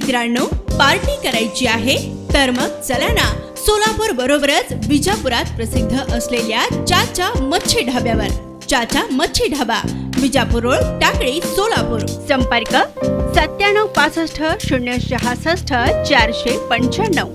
मित्रांनो, पार्टी करायची आहे तर मग चला ना, सोलापूर बरोबरच विजापुरात प्रसिद्ध असलेल्या चाचा मच्छी ढाब्यावर. चाचा मच्छी ढाबा, विजापूर रोड, टाकळी, सोलापूर. संपर्क 9765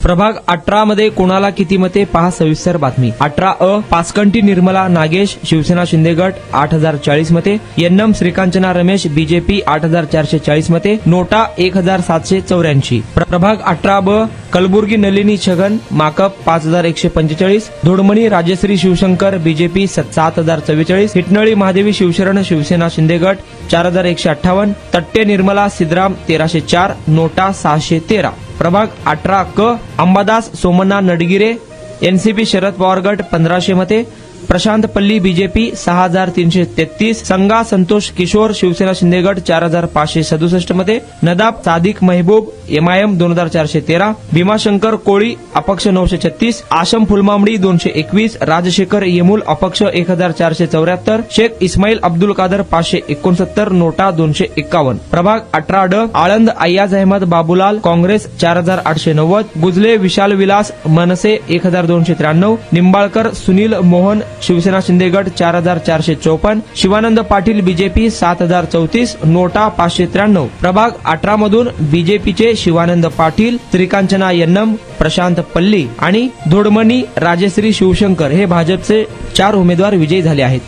प्रभाग 18 मध्ये कोणाला किती मते पहा सविस्तर बातमी. 18 पाचकंटी निर्मला नागेश शिवसेना शिंदे गट 8040 मते. यन्नम श्रीकांचना रमेश बीजेपी 8440 मते. नोटा 1784. प्रभाग 18 कलबुर्गी नलिनी छगन माकप 5145. धोडमणी राजश्री शिवशंकर बीजेपी 7044. हिटनळी महादेवी शिवशरण शिवसेना शिंदे गट 4158. तट्टे निर्मला सिद्धराम 1304. नोटा 613. प्रभाग 18 क अंबादास सोमना नडगिरे एनसीपी शरद पवार गट 1500 मते. प्रशांत पल्ली बीजेपी 6333. संगा संतोष किशोर शिवसेना शिंदे गट 4567 मते. नदाब सादिक महबूब एमआयएम 2413. भीमाशंकर कोळी अपक्ष 936. आशम फुलमामडी 221. राजशेखर येमुल अपक्ष 1474. शेख इस्माईल अब्दुल कादर 569. नोटा 251. प्रभाग 18 ड आळंद अय्याज अहमद बाबूलाल काँग्रेस 4890. गुजले विशाल विलास मनसे 1293. निंबाळकर सुनील मोहन शिवसेना शिंदे गट 4454. शिवानंद पाटील बीजेपी 7034. नोटा 593. प्रभाग 18 मधून बीजेपीचे शिवानंद पाटील, श्रीकांचना यन्नम, प्रशांत पल्ली आणि धोडमणी राजश्री शिवशंकर हे भाजपचे 4 उमेदवार विजयी झाले आहेत.